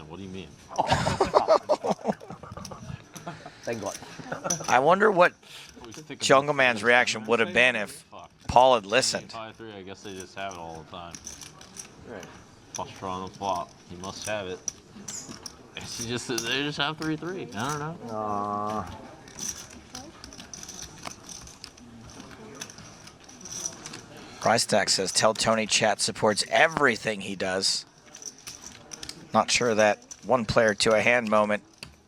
What do you mean? Thank God. I wonder what Jungle Man's reaction would have been if Paul had listened. Tie 3, I guess they just have it all the time. Right. Flush draw on the flop. He must have it. They just have 3-3. I don't know. Price Tag says, tell Tony chat supports everything he does. Not sure that one player to a hand moment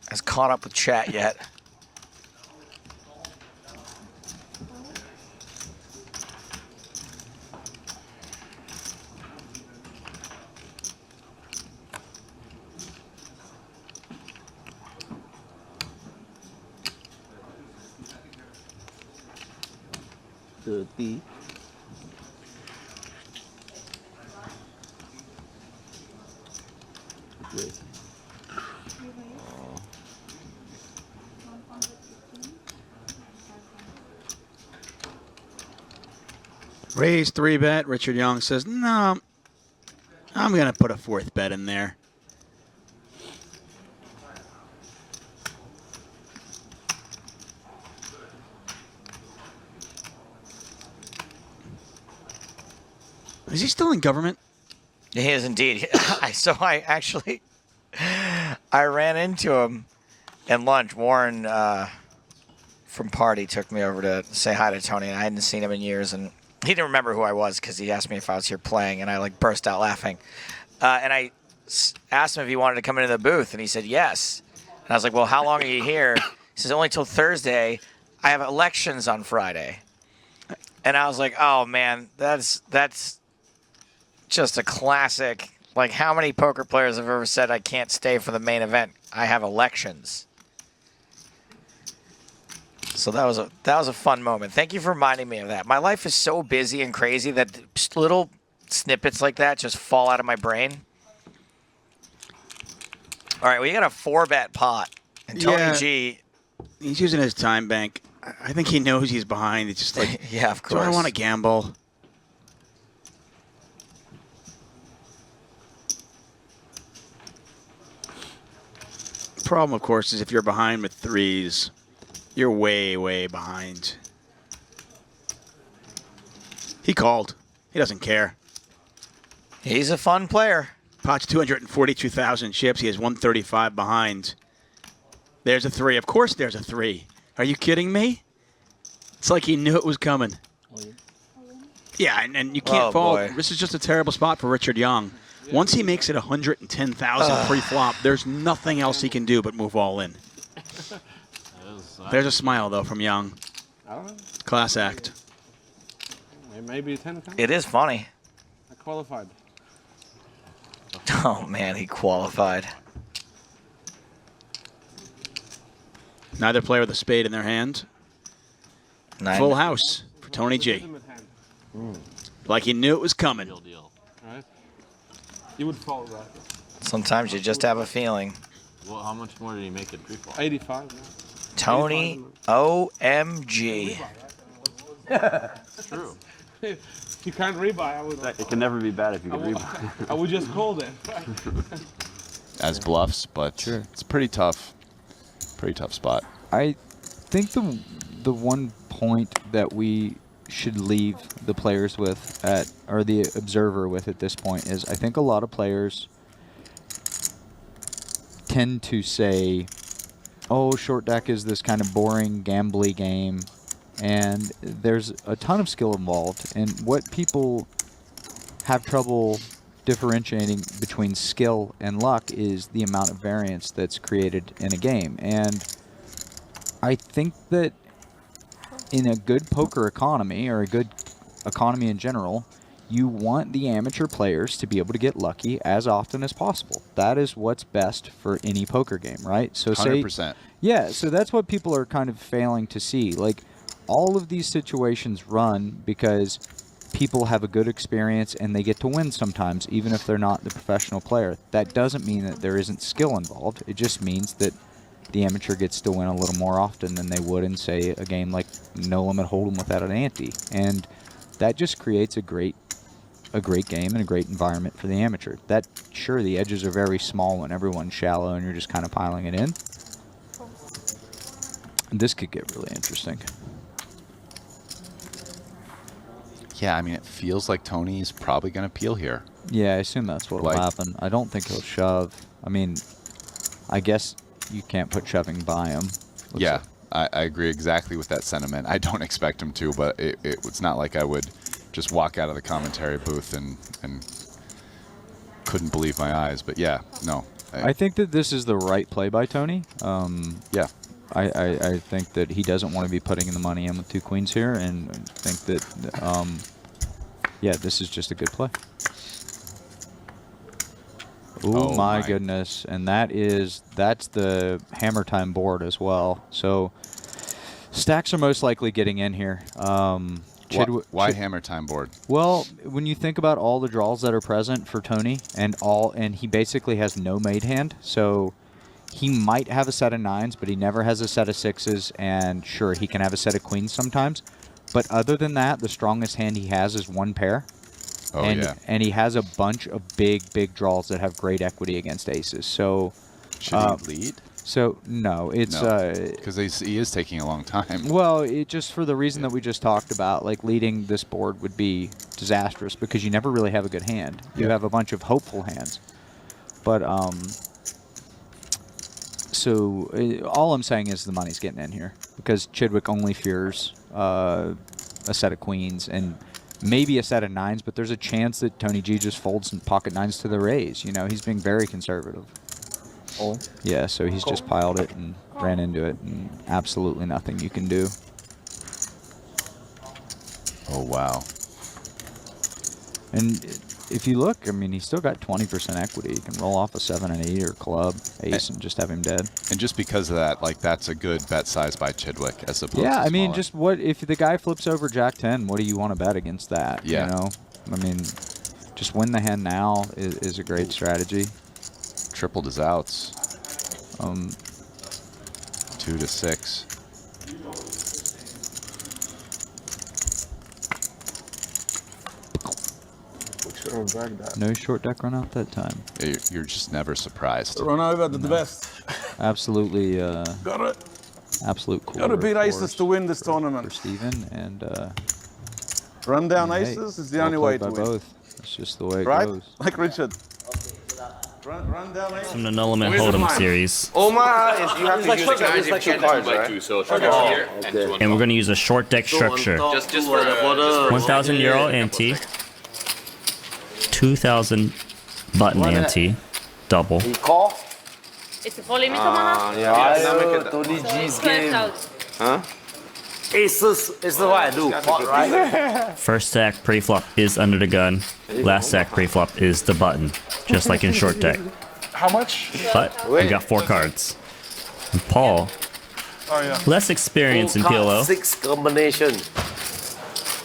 has caught up with chat yet. Could be. Raise 3-bet. Richard Young says, no, I'm going to put a 4th bet in there. Is he still in government? He is indeed. So I ran into him at lunch. Warren from Party took me over to say hi to Tony, and I hadn't seen him in years, and he didn't remember who I was because he asked me if I was here playing, and I like burst out laughing. And I asked him if he wanted to come into the booth, and he said yes. And I was like, well, how long are you here? He says, only till Thursday. I have elections on Friday. And I was like, oh, man, that's just a classic. Like, how many poker players have ever said I can't stay for the main event? I have elections. So that was a fun moment. Thank you for reminding me of that. My life is so busy and crazy that little snippets like that just fall out of my brain. All right, we got a 4-bet pot. And Tony G. He's using his time bank. I think he knows he's behind. It's just like, yeah, of course. Do I want to gamble? Problem, of course, is if you're behind with 3s, you're way, way behind. He called. He doesn't care. He's a fun player. Pot's 242,000 chips. He has 135 behind. There's a 3. Of course there's a 3. Are you kidding me? It's like he knew it was coming. Yeah, and you can't fall. Boy. This is just a terrible spot for Richard Young. Once he makes it 110,000 pre-flop, there's nothing else he can do but move all in. There's a smile, though, from Young. I don't know. Class act. Maybe 10 times. It is funny. I qualified. Oh, man, he qualified. Neither player with a spade in their hand. 9. Full house for Tony G. Like he knew it was coming. Real deal. Right? You would follow that. Sometimes you just have a feeling. Well, how much more did he make it pre-flop? 85. Tony, OMG. It's true. You can't rebuy. I would. It can never be bad if you can rebuy. I would just call them. As bluffs, but Sure. it's pretty tough. Pretty tough spot. I think the one point that we should leave the players with or the observer with at this point is I think a lot of players tend to say, oh, short deck is this kind of boring, gambly game, and there's a ton of skill involved. And what people have trouble differentiating between skill and luck is the amount of variance that's created in a game. And I think that in a good poker economy, or a good economy in general, you want the amateur players to be able to get lucky as often as possible. That is what's best for any poker game, right? So 100%. Yeah, so that's what people are kind of failing to see. Like, all of these situations run because people have a good experience and they get to win sometimes, even if they're not the professional player. That doesn't mean that there isn't skill involved. It just means that the amateur gets to win a little more often than they would in, say, a game like No Limit Hold'em without an ante. And that just creates a great a great game and a great environment for the amateur. That sure, the edges are very small when everyone's shallow and you're just kind of piling it in. This could get really interesting. Yeah, I mean, it feels like Tony's probably going to peel here. Yeah, I assume that's what will happen. I don't think he'll shove. I mean, I guess you can't put shoving by him. Yeah, I agree exactly with that sentiment. I don't expect him to, but it's not like I would just walk out of the commentary booth and couldn't believe my eyes. But yeah, no. I think that this is the right play by Tony. Yeah. I think that he doesn't want to be putting in the money in with 2 queens here, and I think that, yeah, this is just a good play. Ooh, Oh my my goodness. And that's the hammer time board as well. So stacks are most likely getting in here. Why hammer time board? Well, when you think about all the draws that are present for Tony, and he basically has no made hand, so he might have a set of 9s, but he never has a set of 6s, and sure, he can have a set of queens sometimes. But other than that, the strongest hand he has is 1 pair. Oh, yeah. And he has a bunch of big draws that have great equity against aces. So Should he lead? So no, it's because he is taking a long time. Well, it just for the reason that we just talked about, like leading this board would be disastrous because you never really have a good hand. You have a bunch of hopeful hands, but so all I'm saying is the money's getting in here because Chidwick only fears a set of queens and maybe a set of 9s, but there's a chance that Tony G just folds some pocket 9s to the raise. You know, he's being very conservative. Oh. Yeah, so he's just piled it and ran into it, and absolutely nothing you can do. Oh, wow. And if you look, I mean, he's still got 20% equity. You can roll off a 7 and 8 or club, ace, and just have him dead. And just because of that, like, that's a good bet size by Chidwick as opposed to I mean, smaller. just what if the guy flips over Jack 10, what do you want to bet against that? Yeah. You know? I mean, just win the hand now is a great strategy. Tripled his outs. 2 to 6. No short deck run out that time. Yeah, you're just never surprised. Run over the best. Absolutely. Got it. Absolute cool. Got to beat aces to win this tournament. For Steven, and run down hey, aces is the well only way played to by win. both. It's just the way it Right? goes. Like Richard. Run down aces. From the Null and Hold'em series. Omar, you have to use the guys if you cards, right? And we're going to use a short deck structure. Just for the 1,000 euro ante. 2,000 button ante. Double. He call? It's a volume mana. Yeah, Tony G's game. 12,000. Huh? Aces is what I do. Pot, right? First stack pre-flop is under the gun. Last stack pre-flop is the button. Just like in short deck. How much? But we got 4 cards. And Paul, less experience in PLO 6 combination.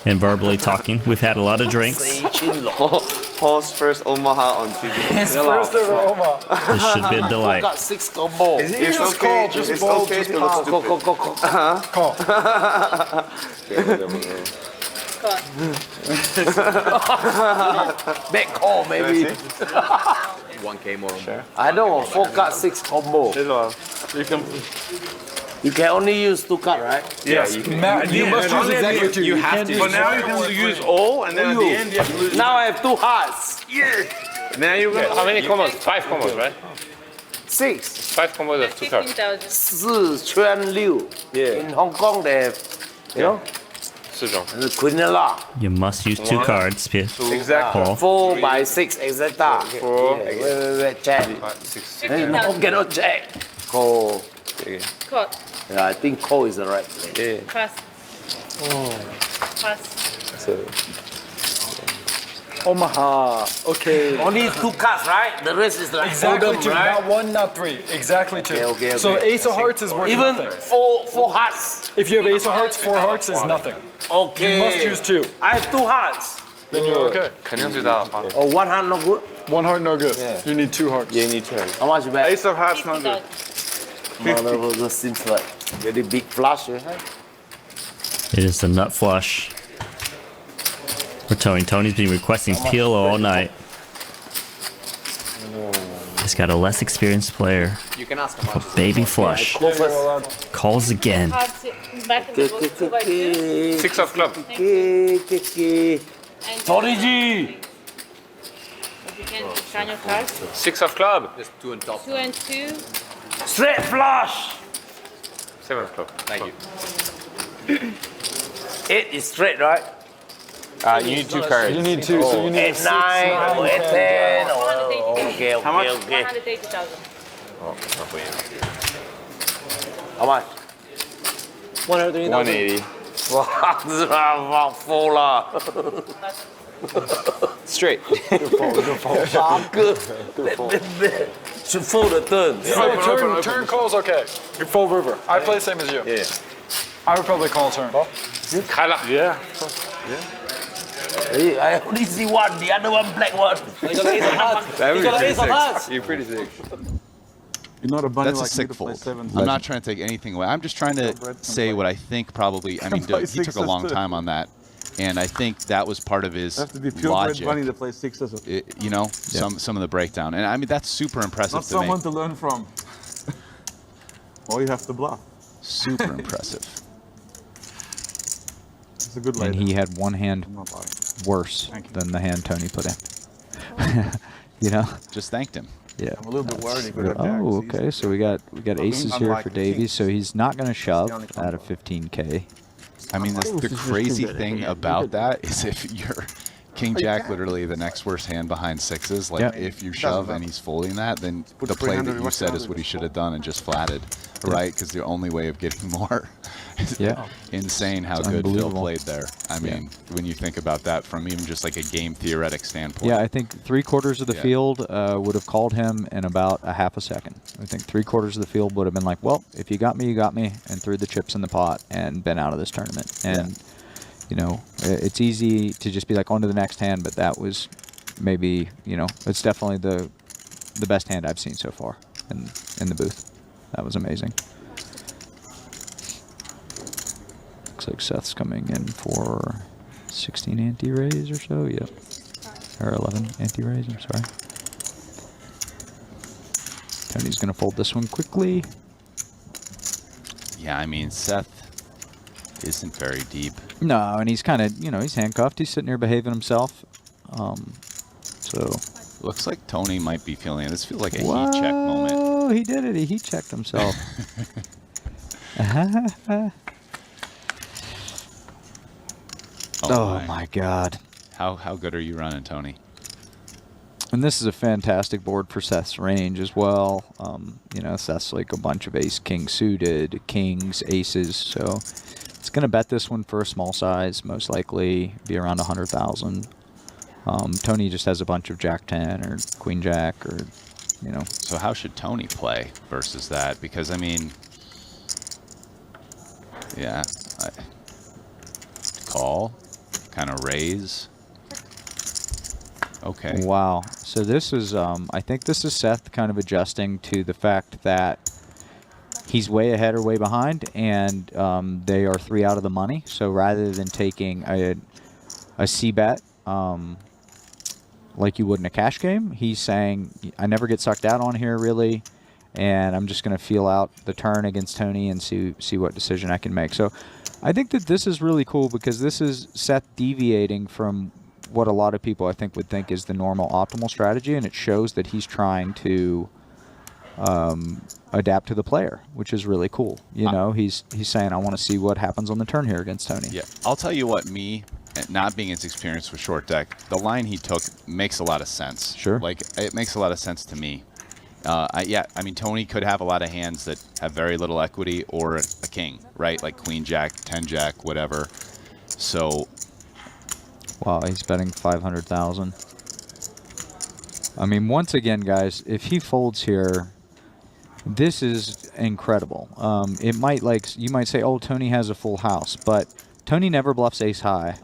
and verbally talking. We've had a lot of drinks. Paul's first Omaha on TV. His first ever Omaha. This should be a delight. Got 6 combo. It's okay. It's okay to look stupid. Call. Bet call, maybe. 1K more. Sure. I know, 4 card 6 combo. You can only use 2 card, right? Yeah, you can. You must use exactly 2. You have to. But now you can use all, and then at the end you have to lose. Now I have 2 hearts. Yeah. Now you got how many combos? 5 combos, right? 6. 5 combos of 2 cards. 15,000. Sichuan Yeah. In Hong Kong, they have, you know, 4种 and the Quinella. You must use 2 cards, Exactly. Paul. 4 by 6, etc. 4. Wait, check. 6. No, cannot check. Call. Cut. Yeah, I think call is the right play. Pass. Pass. Omaha. Okay. Only 2 cards, right? The rest is like Exactly Hold'em, 2, right? not 1, not 3. Exactly 2. Okay. So Ace of Hearts is worth Even nothing. 4 hearts. If you have Ace of Hearts, 4 hearts is nothing. Okay. You must use 2. I have 2 hearts. Then you're okay. 肯定最大的话。 Oh, 1 heart no good. 1 heart no good. You need 2 hearts. Yeah, you need 2 hands. How much you bet? Ace of hearts not good. 50,000. That seems like very big flush. It is the nut flush. We're Tony's been requesting Peel all night. He's got a less experienced player. You can ask him. Baby flush. Calls again. Cards back in the book, 2 by 2. 6 of club. Tony G. If you can shine your cards. 6 of club. There's 2 on top. 2 and 2. Straight flush. 7 of club. Thank you. 8 is straight, right? You need 2 cards. You need 2, so you need 8, 9, or 8, 10. Okay, How much? okay. 180,000. Oh, not for you. How much? 180. Wow, full lah. Straight. Good. Should fold the turn. Turn call's okay. You fold river. I play the same as you. Yeah. I would probably call turn. Yeah. Hey, I only see one, the other one black one. You're pretty sick. You're not a bunny That's a like sick me to play fold. 7. I'm not trying to take anything away. I'm just trying to say what I think probably. I mean, Play he took a 6s long too. time on that, and I think that was part of his You have to be purebred logic. bunny to play 6s. You know, some of the breakdown, and I mean that's super impressive Not to someone me. to learn from. Or you have to bluff. Super impressive. It's a good And lay. he had one hand I'm not lying. worse Thank you. than the hand Tony put in. You know? Just thanked him. Yeah. I'm a little bit worried he could have Oh, jacks. okay. So we got aces here unlike for the Davies. kings. So he's not going to shove only out of 15K. I mean, the crazy thing about that is if you're King Jack, literally the next worst hand behind 6s. Like Yep. if you shove and he's folding that, then Put the play 300 that you said is what he should have done and just flatted, right? Because the only way of getting more. Is Yeah. Insane how It's good Phil unbelievable. played there. I mean, when you think about that from even just like a game theoretic standpoint. Yeah, I think 3/4 of the Yeah. field would have called him in about a half a second. I think 3/4 of the field would have been like, well, if you got me, and threw the chips in the pot and been out of this tournament. And, you know, it's easy to just be like, on to the next hand, but that was maybe, you know, it's definitely the best hand I've seen so far in the booth. That was amazing. Looks like Seth's coming in for 16 anti-rays or so. Yep. Or 11 anti-rays, I'm sorry. Tony's going to fold this one quickly. Yeah, I mean, Seth isn't very deep. No, and he's kind of, you know, he's handcuffed. He's sitting here behaving himself. So. Looks like Tony might be feeling it. This feels like a heat check moment. Oh, he did it. He heat checked himself. Oh my God. How good are you running, Tony? And this is a fantastic board for Seth's range as well. You know, Seth's like a bunch of ace-king suited, kings, aces. So it's going to bet this one for a small size, most likely be around 100,000. Tony just has a bunch of jack-10 or queen-jack or, you know. So how should Tony play versus that? Because, I mean, yeah, call, kind of raise. Okay. Wow. So this is, I think this is Seth kind of adjusting to the fact that he's way ahead or way behind, and they are 3 out of the money. So rather than taking a C-bet like you would in a cash game, he's saying, I never get sucked out on here, really, and I'm just going to feel out the turn against Tony and see what decision I can make. So I think that this is really cool because this is Seth deviating from what a lot of people I think would think is the normal optimal strategy, and it shows that he's trying to adapt to the player, which is really cool. You know, he's saying, I want to see what happens on the turn here against Tony. Yeah, I'll tell you what, me not being as experienced with short deck, the line he took makes a lot of sense. Sure. Like, it makes a lot of sense to me. Yeah, I mean, Tony could have a lot of hands that have very little equity or a king, right? Like queen jack, 10 jack, whatever. So, wow, he's betting 500,000. I mean, once again, guys, if he folds here, this is incredible. It might, like, you might say, oh, Tony has a full house, but Tony never bluffs ace high.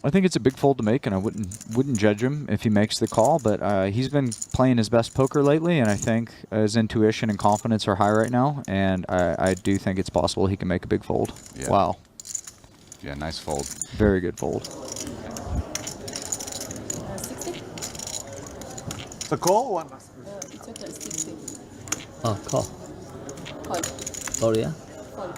I think it's a big fold to make, and I wouldn't judge him if he makes the call, but he's been playing his best poker lately, and I think his intuition and confidence are high right now, and I do think it's possible he can make a big fold. Yeah. Wow. Yeah, nice fold. Very good fold. The call one. It's okay, 60. Oh, call. Call. Call, yeah? Call.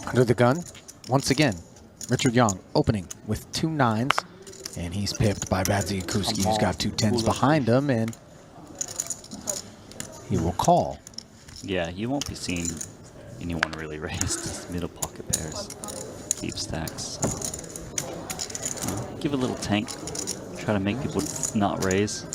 Under the gun, once again, Richard Young opening with 2 9s, and he's pipped by Badziakuski, who's got 2 10s behind him, and he will call. Yeah, you won't be seeing anyone really raise these middle pocket pairs. Keep stacks. Give a little tank. Try to make people not raise.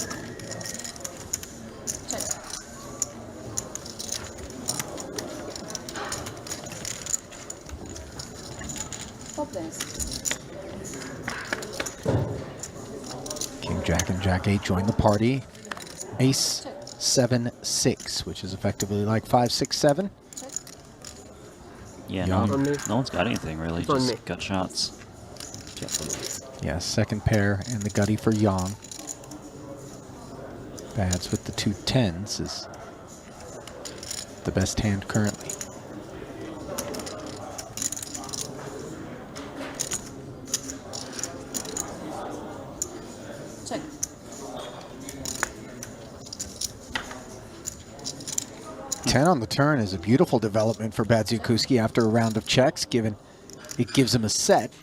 King Jack and Jack 8 join the party. Ace 7 6, which is effectively like 5 6 7. Yeah, Young. no one's got anything really. Just gut shots. Yeah, second pair and the gutty for Yang. Bads with the 2 10s is the best hand currently. Check. Ten on the turn is a beautiful development for Badziakuski after a round of checks, given it gives him a set.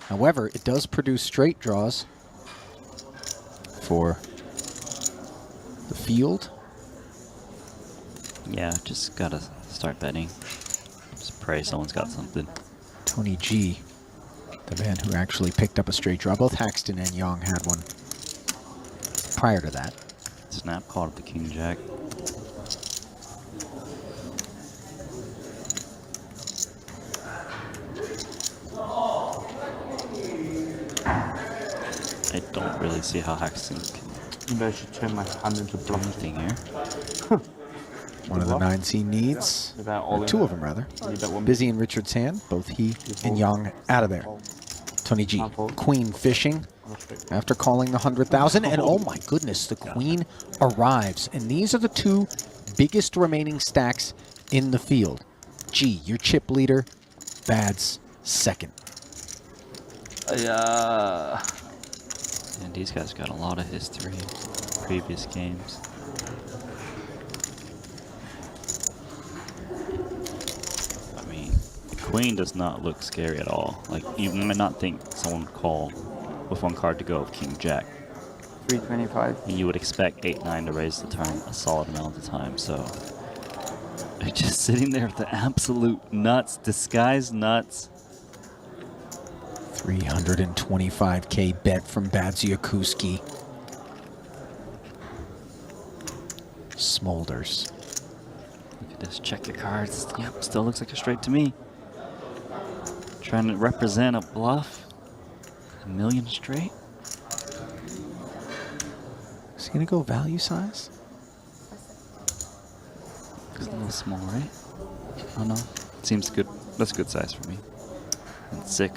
However, it does produce straight draws for the field. Yeah, just gotta start betting. Just pray someone's got something. Tony G, the man who actually picked up a straight draw. Both Haxton and Young had one prior to that. Snap call to the King Jack. I don't really see how Haxton can. Maybe I should turn my hand into anything here. One of the 9s he needs, or 2 of them rather. Busy in Richard's hand, both he and Young out of there. Tony G, queen fishing after calling the 100,000, and oh my goodness, the queen arrives. And these are the 2 biggest remaining stacks in the field. G, your chip leader, Bad's second. Yeah. And these guys got a lot of history, previous games. I mean, the queen does not look scary at all. Like, you might not think someone would call with 1 card to go of King Jack. 325. And you would expect 8-9 to raise the turn a solid amount of the time, so. They're just sitting there with the absolute nuts, disguised nuts. 325K bet from Badziakuski. Smolders. Look at this, check your cards. Yep, still looks like a straight to me. Trying to represent a bluff. $1 million straight. Is he gonna go value size? It's a little small, right? Oh no, seems good. That's a good size for me. And sick.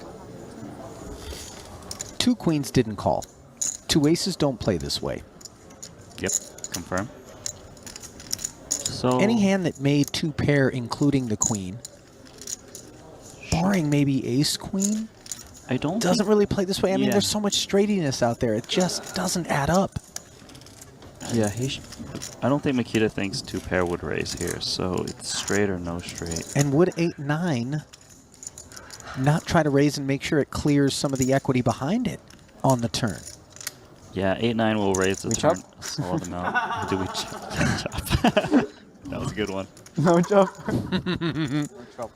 2 queens didn't call. 2 aces don't play this way. Yep, confirm. So Any hand that made 2 pair, including the queen, barring maybe ace queen, I don't doesn't really play this way. I mean, Yeah. there's so much straightiness out there. It just doesn't add up. Yeah, I don't think Makita thinks 2 pair would raise here, so it's straight or no straight. And would 8-9 not try to raise and make sure it clears some of the equity behind it on the turn? Yeah, 8-9 will raise the We turn chop? a solid amount. Do we chop? That was a good one. No chop. No chop.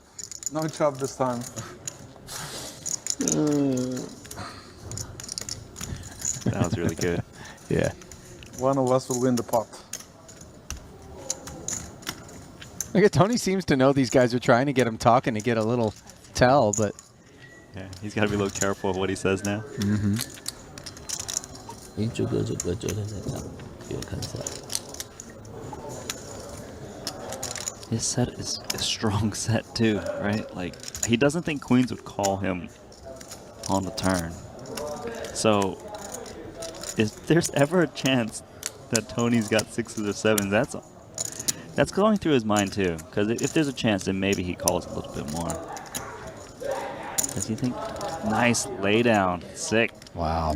No chop this time. That was really good. Yeah. One of us will win the pot. Look at Tony seems to know these guys are trying to get him talking to get a little tell, but Yeah, he's got to be a little careful of what he says now. His set is a strong set too, right? Like, he doesn't think queens would call him on the turn. So, if there's ever a chance that Tony's got 6s or 7s, that's going through his mind too. Because if there's a chance, then maybe he calls a little bit more. Does he think Nice lay down. Sick. Wow.